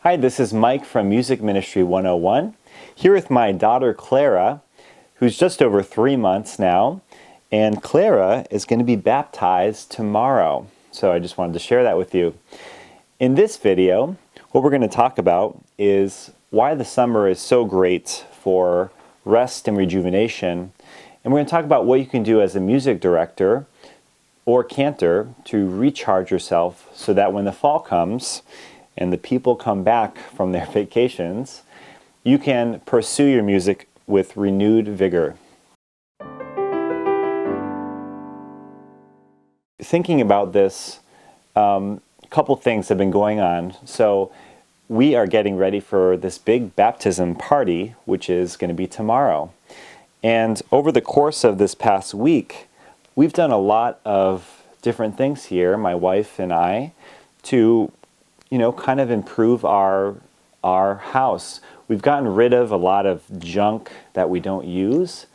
Hi, this is Mike from Music Ministry 101, here with my daughter Clara, who's just over 3 months now, and Clara is going to be baptized tomorrow. So I just wanted to share that with you. In this video, what we're going to talk about is why the summer is so great for rest and rejuvenation, and we're going to talk about what you can do as a music director or cantor to recharge yourself so that when the fall comes and the people come back from their vacations, you can pursue your music with renewed vigor. Thinking about this, a couple things have been going on. So we are getting ready for this big baptism party, which is going to be tomorrow. And over the course of this past week, we've done a lot of different things here, my wife and I, to kind of improve our house. We've gotten rid of a lot of junk that we don't use.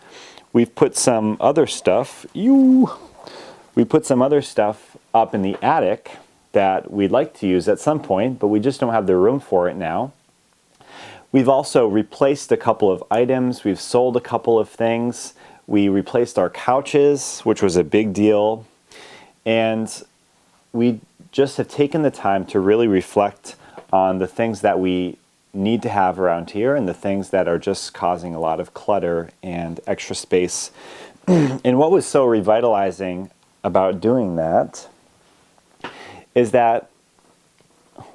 We've put some other stuff, up in the attic that we'd like to use at some point, but we just don't have the room for it now. We've also replaced a couple of items. We've sold a couple of things. We replaced our couches, which was a big deal. And we just have taken the time to really reflect on the things that we need to have around here and the things that are just causing a lot of clutter and extra space. And what was so revitalizing about doing that is that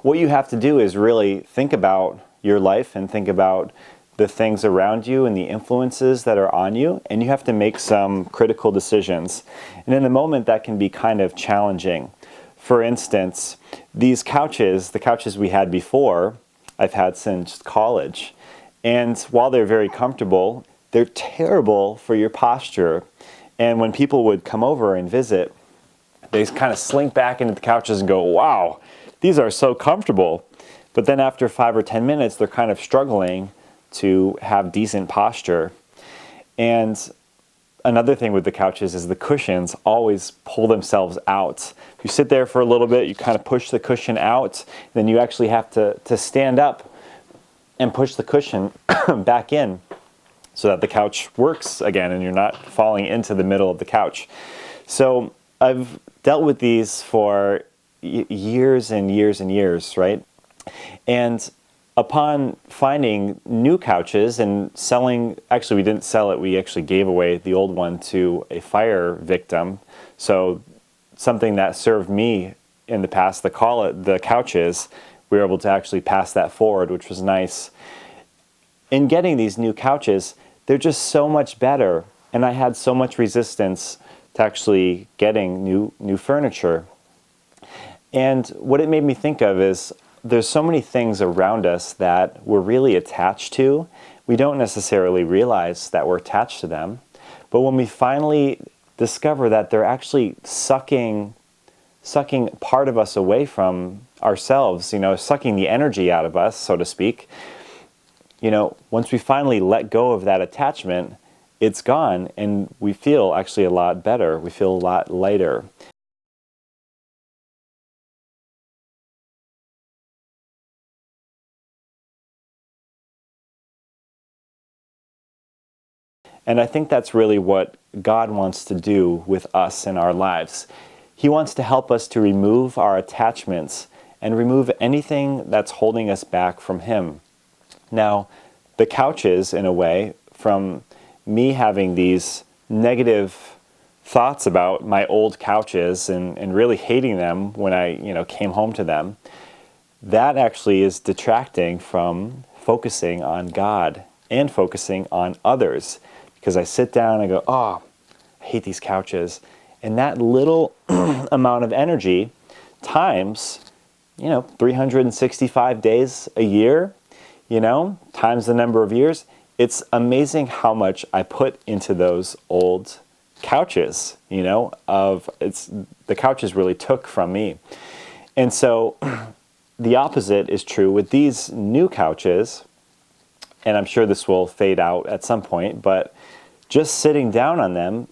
what you have to do is really think about your life and think about the things around you and the influences that are on you, and you have to make some critical decisions. And in the moment, that can be kind of challenging. For instance, these couches, the couches we had before, I've had since college. And while they're very comfortable, they're terrible for your posture. And when people would come over and visit, they kind of slink back into the couches and go, wow, these are so comfortable. But then after 5 or 10 minutes, they're kind of struggling to have decent posture. And another thing with the couches is the cushions always pull themselves out. If you sit there for a little bit, you kind of push the cushion out, then you actually have to stand up and push the cushion back in so that the couch works again and you're not falling into the middle of the couch. So I've dealt with these for years and years and years, right? And upon finding new couches and selling, actually we didn't sell it, we actually gave away the old one to a fire victim. So something that served me in the past, the couches, we were able to actually pass that forward, which was nice. In getting these new couches, they're just so much better. And I had so much resistance to actually getting new furniture. And what it made me think of is there's so many things around us that we're really attached to. We don't necessarily realize that we're attached to them. But when we finally discover that they're actually sucking part of us away from ourselves, sucking the energy out of us, so to speak, once we finally let go of that attachment, it's gone and we feel actually a lot better. We feel a lot lighter. And I think that's really what God wants to do with us in our lives. He wants to help us to remove our attachments and remove anything that's holding us back from Him. Now, the couches, in a way, from me having these negative thoughts about my old couches and really hating them when I came home to them, that actually is detracting from focusing on God and focusing on others. Because I sit down and I go, I hate these couches. And that little amount of energy times, 365 days a year, times the number of years, it's amazing how much I put into those old couches, the couches really took from me. And so the opposite is true with these new couches, and I'm sure this will fade out at some point, but just sitting down on them,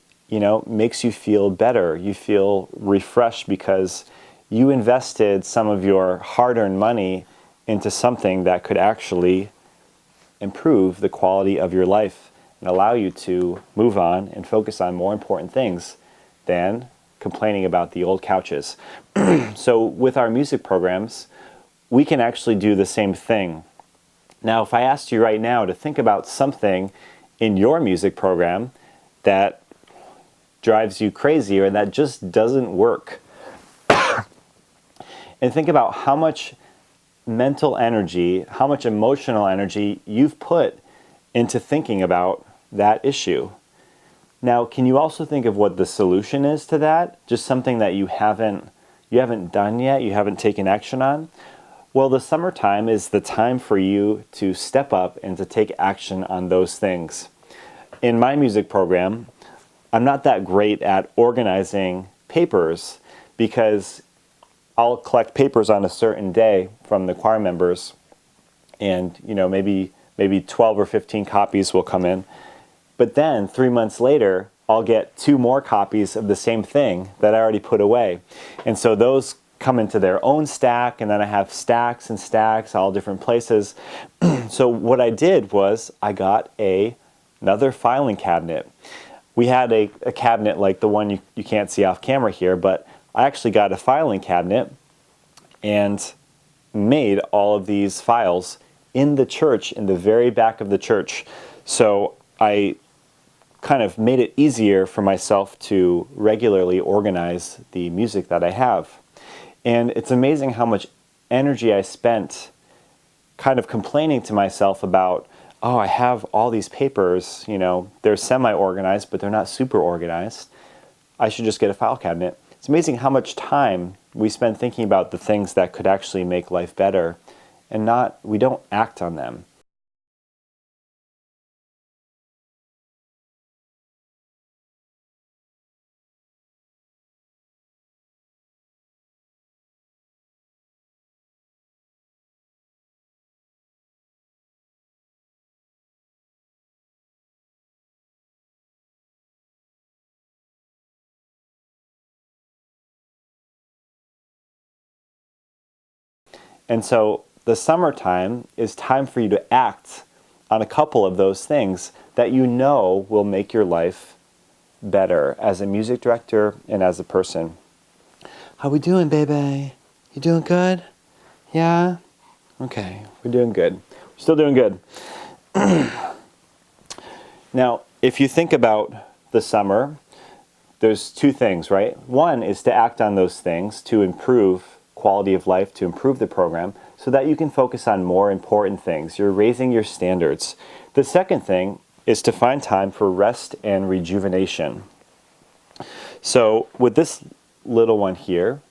makes you feel better. You feel refreshed because you invested some of your hard-earned money into something that could actually improve the quality of your life and allow you to move on and focus on more important things than complaining about the old couches. So with our music programs, we can actually do the same thing. Now, if I asked you right now to think about something in your music program that drives you crazy or that just doesn't work, and think about how much mental energy, how much emotional energy you've put into thinking about that issue. Now, can you also think of what the solution is to that? Just something that you haven't done yet, you haven't taken action on? Well, the summertime is the time for you to step up and to take action on those things. In my music program, I'm not that great at organizing papers because I'll collect papers on a certain day from the choir members, and maybe 12 or 15 copies will come in. But then 3 months later, I'll get 2 more copies of the same thing that I already put away. And so those come into their own stack, and then I have stacks and stacks all different places. So what I did was I got another filing cabinet. We had a cabinet like the one you can't see off camera here, but I actually got a filing cabinet and made all of these files in the church, in the very back of the church. So I kind of made it easier for myself to regularly organize the music that I have. And it's amazing how much energy I spent kind of complaining to myself about, oh, I have all these papers, they're semi-organized, but they're not super organized. I should just get a file cabinet. It's amazing how much time we spend thinking about the things that could actually make life better, and we don't act on them. And so the summertime is time for you to act on a couple of those things that you know will make your life better as a music director and as a person. How we doing, baby? You doing good? Yeah? Okay, we're doing good. We're still doing good. Now, if you think about the summer, there's 2 things, right? One is to act on those things to improve quality of life, to improve the program, so that you can focus on more important things. You're raising your standards. The second thing is to find time for rest and rejuvenation. So with this little one here,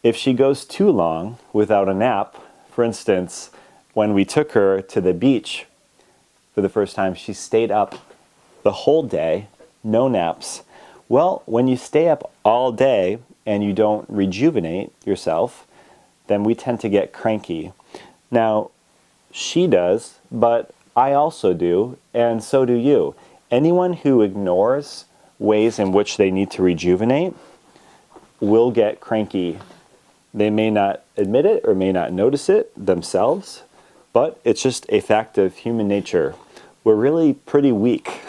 if she goes too long without a nap, for instance, when we took her to the beach for the first time, she stayed up the whole day, no naps. Well, when you stay up all day and you don't rejuvenate yourself, then we tend to get cranky. Now, she does, but I also do, and so do you. Anyone who ignores ways in which they need to rejuvenate will get cranky. They may not admit it or may not notice it themselves, but it's just a fact of human nature. We're really pretty weak.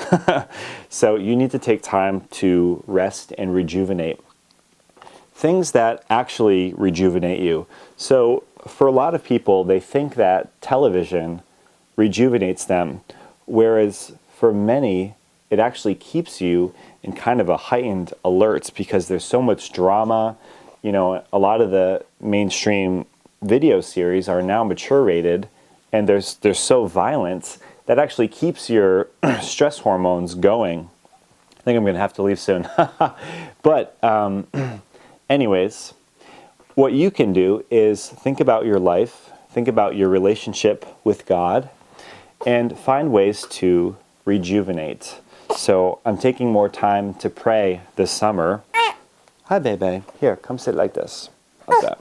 So you need to take time to rest and rejuvenate. Things that actually rejuvenate you. So for a lot of people, they think that television rejuvenates them, whereas for many, it actually keeps you in kind of a heightened alert because there's so much drama. A lot of the mainstream video series are now mature rated, and they're so violent that actually keeps your stress hormones going. I think I'm going to have to leave soon. But anyways, what you can do is think about your life, think about your relationship with God, and find ways to rejuvenate. So I'm taking more time to pray this summer. Hi, baby. Here, come sit like this. How's that?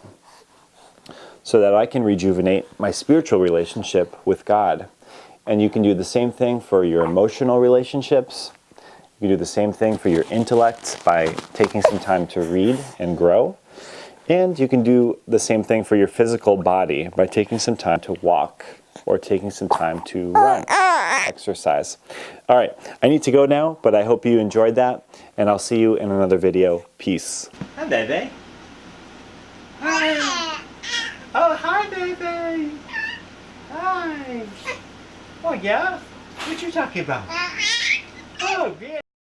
So that I can rejuvenate my spiritual relationship with God. And you can do the same thing for your emotional relationships. You can do the same thing for your intellect by taking some time to read and grow. And you can do the same thing for your physical body by taking some time to walk or taking some time to run, exercise. All right, I need to go now, but I hope you enjoyed that, and I'll see you in another video. Peace. Hi, baby. Hi. Oh, hi, baby. Hi. Oh, yeah? What you talking about? Oh, yeah.